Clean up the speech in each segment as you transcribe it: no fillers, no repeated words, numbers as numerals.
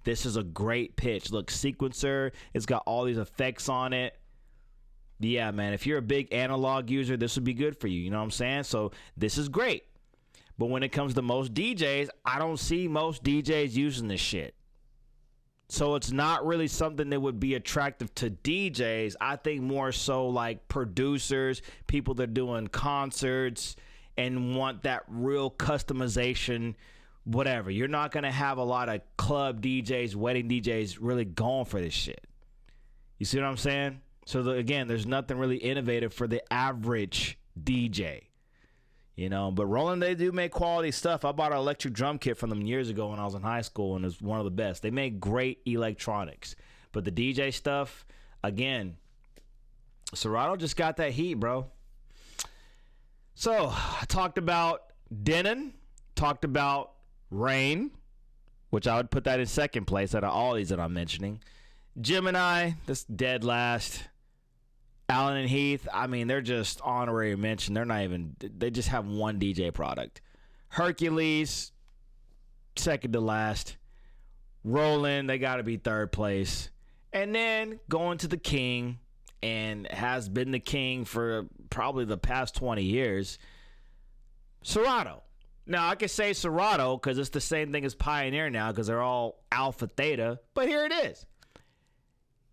this is a great pitch. Look, sequencer, it's got all these effects on it. Yeah, man, if you're a big analog user, this would be good for you. You know what I'm saying? So this is great. But when it comes to most DJs, I don't see most DJs using this shit. So it's not really something that would be attractive to DJs. I think more so like producers, people that are doing concerts and want that real customization, whatever. You're not going to have a lot of club DJs, wedding DJs really going for this shit. You see what I'm saying? So again, there's nothing really innovative for the average DJ. You know, but Roland, they do make quality stuff. I bought an electric drum kit from them years ago when I was in high school, and it's one of the best. They make great electronics. But the DJ stuff, again, Serato just got that heat, bro. So, I talked about Denon, talked about Rain, which I would put that in second place out of all these that I'm mentioning. Gemini, that's dead last. Allen and Heath, I mean, they're just honorary mention. They're not even, they just have one DJ product. Hercules, second to last. Roland, they got to be third place. And then going to the king, and has been the king for probably the past 20 years, Serato. Now, I could say Serato because it's the same thing as Pioneer now because they're all Alpha Theta, but here it is.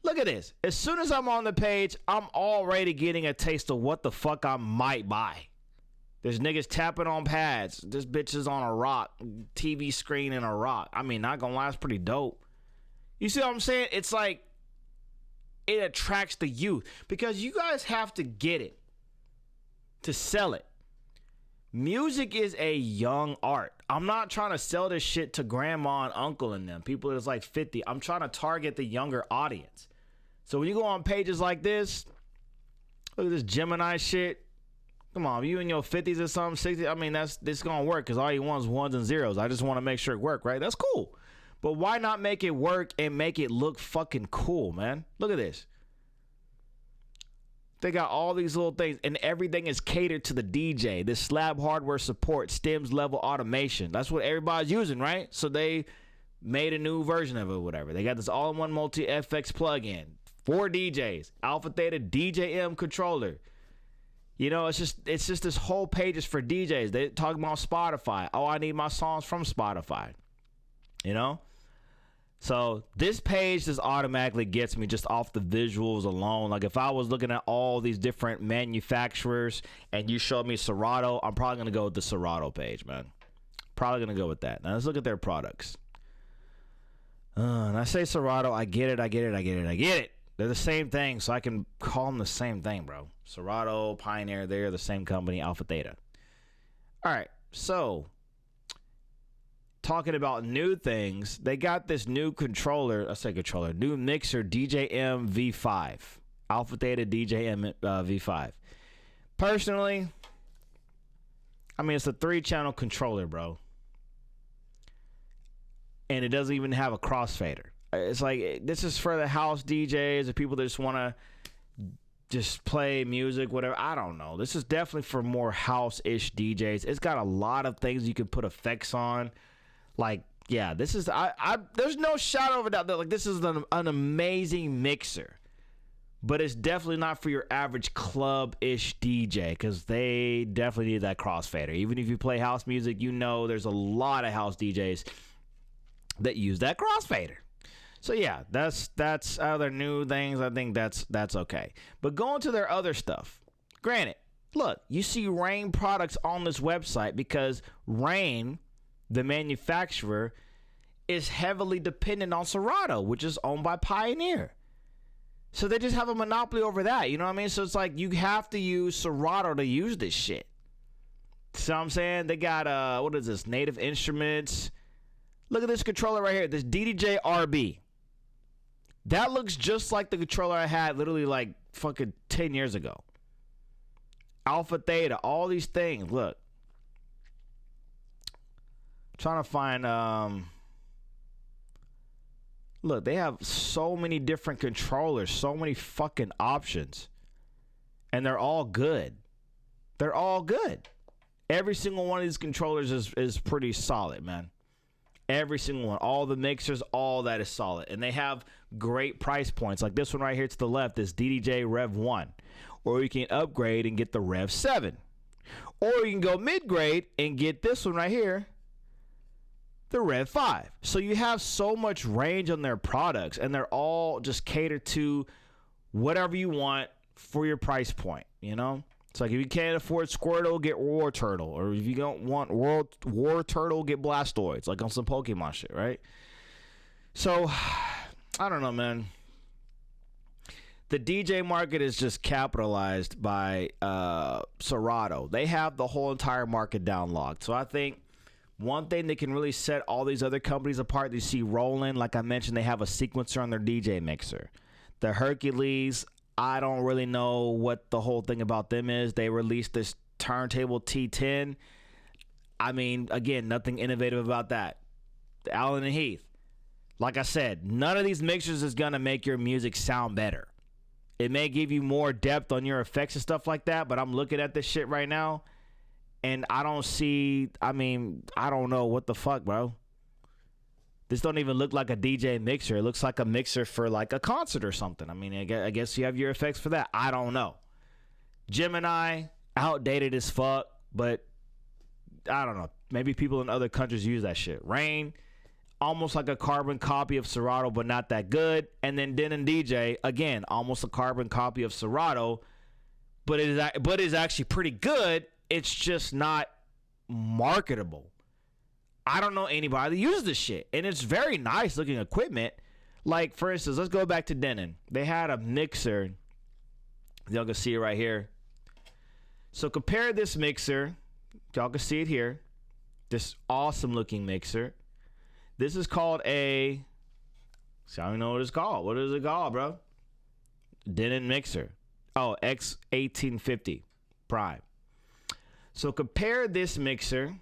Look at this. As soon as I'm on the page, I'm already getting a taste of what the fuck I might buy. There's niggas tapping on pads. This bitch is on a rock. TV screen and a rock. I mean, not gonna lie, it's pretty dope. You see what I'm saying? It's like, it attracts the youth. Because you guys have to get it to sell it. Music is a young art. I'm not trying to sell this shit to grandma and uncle and them. People that's like 50. I'm trying to target the younger audience. So when you go on pages like this, look at this Gemini shit. Come on, you in your 50s or something, 60s. I mean, this gonna work because all you want is ones and zeros. I just want to make sure it work, right? That's cool. But why not make it work and make it look fucking cool, man? Look at this. They got all these little things, and everything is catered to the DJ. This slab hardware support, stems level automation. That's what everybody's using, right? So they made a new version of it or whatever. They got this all-in-one multi-FX plugin. 4 DJs. Alpha Theta DJM controller. You know, it's just this whole page is for DJs. They talk about Spotify. Oh, I need my songs from Spotify. You know? So this page just automatically gets me just off the visuals alone. Like if I was looking at all these different manufacturers and you showed me Serato, I'm probably going to go with the Serato page, man. Probably going to go with that. Now let's look at their products. And I say Serato, I get it. They're the same thing, so I can call them the same thing, bro. Serato, Pioneer, they're the same company, Alpha Theta. All right, so talking about new things, they got this new new mixer, DJM V5. Alpha Theta DJM V5. Personally, I mean, it's a 3-channel controller, bro. And it doesn't even have a crossfader. It's like, this is for the house DJs or people that just want to just play music, whatever. I don't know. This is definitely for more house-ish DJs. It's got a lot of things you can put effects on. Like, yeah, this is, there's no shadow of a doubt that, like, this is an amazing mixer. But it's definitely not for your average club-ish DJ because they definitely need that crossfader. Even if you play house music, you know there's a lot of house DJs that use that crossfader. So yeah, that's other new things. I think that's okay. But going to their other stuff. Granted, look, you see Rain products on this website because Rain, the manufacturer, is heavily dependent on Serato, which is owned by Pioneer. So they just have a monopoly over that. You know what I mean? So it's like you have to use Serato to use this shit. So I'm saying they got what is this? Native Instruments. Look at this controller right here. This DDJ RB. That looks just like the controller I had literally like fucking 10 years ago. Alpha Theta, all these things. Look. I'm trying to find look, they have so many different controllers, so many fucking options. And they're all good. They're all good. Every single one of these controllers is pretty solid, man. Every single one. All the mixers, all that is solid. And they have great price points. Like this one right here to the left is DDJ Rev 1. Or you can upgrade and get the Rev 7. Or you can go mid-grade and get this one right here, the Rev 5. So you have so much range on their products, and they're all just catered to whatever you want for your price point, you know? It's like if you can't afford Squirtle, get War Turtle. Or if you don't want War Turtle, get Blastoise. Like on some Pokemon shit, right? So, I don't know, man. The DJ market is just capitalized by Serato. They have the whole entire market downlogged. So I think one thing that can really set all these other companies apart, you see Roland, like I mentioned, they have a sequencer on their DJ mixer. The Hercules, I don't really know what the whole thing about them is. They released this turntable T10. I mean, again, nothing innovative about that. The Allen and Heath, like I said, none of these mixers is going to make your music sound better. It may give you more depth on your effects and stuff like that, but I'm looking at this shit right now, and I don't see, I mean, I don't know what the fuck, bro. This don't even look like a DJ mixer. It looks like a mixer for like a concert or something. I mean, I guess you have your effects for that. I don't know. Gemini, outdated as fuck, but I don't know. Maybe people in other countries use that shit. Rain, almost like a carbon copy of Serato, but not that good. And then Denon DJ, again, almost a carbon copy of Serato, but it is actually pretty good. It's just not marketable. I don't know anybody that uses this shit, and it's very nice looking equipment. Like, for instance, let's go back to Denon. They had a mixer. Y'all can see it right here. So compare this mixer. Y'all can see it here. This awesome looking mixer. This is called a, see, I don't know what it's called. What is it called, bro? Denon mixer. Oh, X1850 Prime. So compare this mixer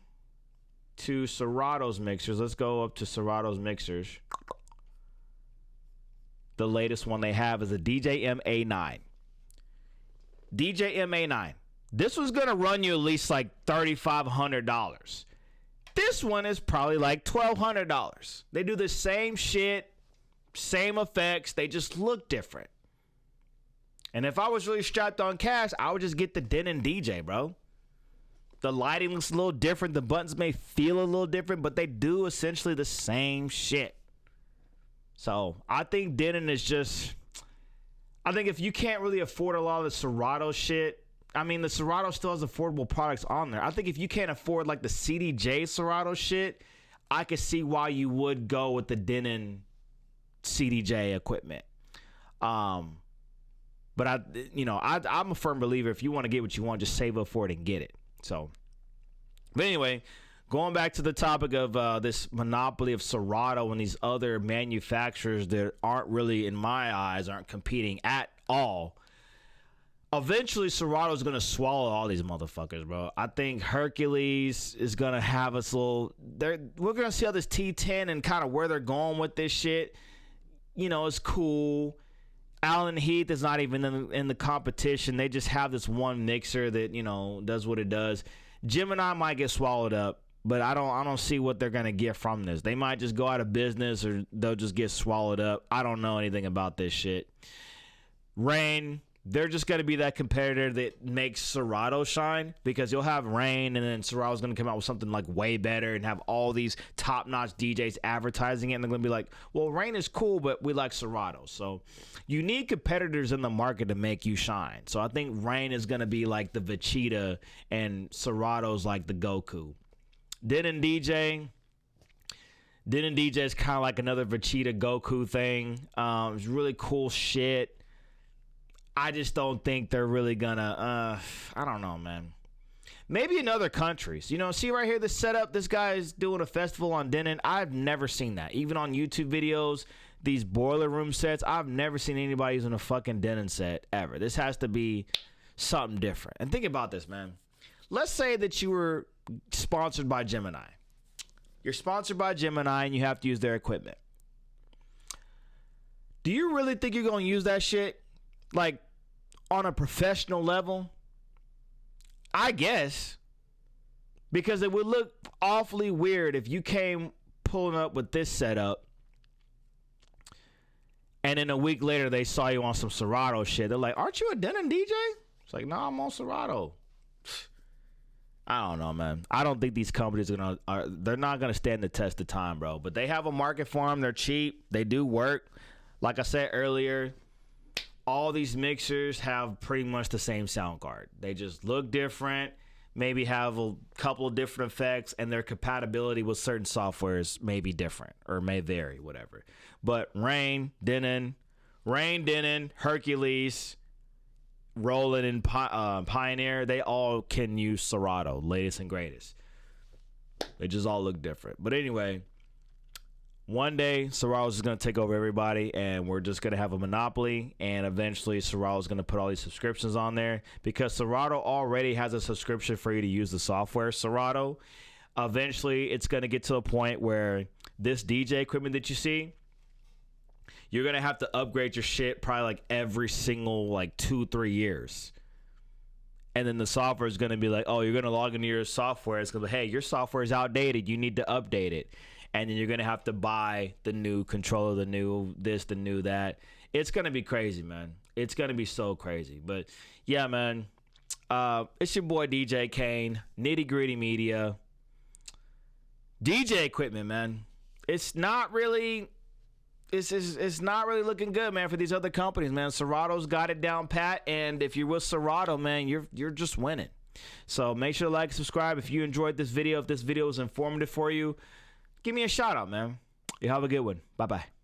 to Serato's mixers. Let's go up to Serato's mixers. The latest one they have is a DJM A9. DJM A9. This was going to run you at least like $3,500. This one is probably like $1,200. They do the same shit, same effects. They just look different. And if I was really strapped on cash, I would just get the Denon DJ, bro. The lighting looks a little different. The buttons may feel a little different, but they do essentially the same shit. So I think Denon is just, I think if you can't really afford a lot of the Serato shit, I mean, the Serato still has affordable products on there. I think if you can't afford like the CDJ Serato shit, I could see why you would go with the Denon CDJ equipment. But I'm a firm believer, if you want to get what you want, just save up for it and get it. So, but anyway, going back to the topic of this monopoly of Serato and these other manufacturers that aren't really, in my eyes, aren't competing at all. Eventually, Serato's going to swallow all these motherfuckers, bro. I think Hercules is going to have us we're going to see how this T10 and kind of where they're going with this shit. You know, it's cool. Allen Heath is not even in the competition. They just have this one mixer that, you know, does what it does. Gemini might get swallowed up, but I don't see what they're going to get from this. They might just go out of business or they'll just get swallowed up. I don't know anything about this shit. Rain, they're just going to be that competitor that makes Serato shine, because you'll have Rain and then Serato's going to come out with something like way better and have all these top-notch DJs advertising it, and they're going to be like, well, Rain is cool, but we like Serato. So you need competitors in the market to make you shine. So I think Rain is going to be like the Vegeta and Serato's like the Goku. Denon DJ is kind of like another Vegeta Goku thing. It's really cool shit. I just don't think they're really gonna, I don't know, man. Maybe in other countries. You know, see right here, the setup, this guy is doing a festival on Denon. I've never seen that. Even on YouTube videos, these boiler room sets, I've never seen anybody using a fucking Denon set ever. This has to be something different. And think about this, man. Let's say that you were sponsored by Gemini. You're sponsored by Gemini and you have to use their equipment. Do you really think you're going to use that shit? Like, on a professional level? I guess. Because it would look awfully weird if you came pulling up with this setup, and then a week later they saw you on some Serato shit. They're like, aren't you a Denon DJ? It's like, no, I'm on Serato. I don't know, man. I don't think these companies they're not gonna stand the test of time, bro. But they have a market for them. They're cheap. They do work. Like I said earlier, all these mixers have pretty much the same sound card. They just look different, maybe have a couple of different effects, and their compatibility with certain softwares may be different or may vary, whatever. But Rain, Denon, Hercules, Roland, and Pioneer, they all can use Serato, latest and greatest. They just all look different. But anyway, one day Serato's is going to take over everybody, and we're just going to have a monopoly, and eventually Serato's going to put all these subscriptions on there, because Serato already has a subscription for you to use the software Serato. Eventually it's going to get to a point where this DJ equipment that you see, you're going to have to upgrade your shit probably like every single like 2-3 years. And then the software is going to be like, oh, you're going to log into your software. It's going to be, hey, your software is outdated. You need to update it. And then you're going to have to buy the new controller, the new this, the new that. It's going to be crazy, man. It's going to be so crazy. But yeah, man, it's your boy DJ Kane, Nitty Gritty Media. DJ equipment, man. It's not really looking good, man, for these other companies, man. Serato's got it down pat, and if you're with Serato, man, you're just winning. So make sure to like, subscribe if you enjoyed this video. If this video was informative for you, give me a shout out, man. You have a good one. Bye-bye.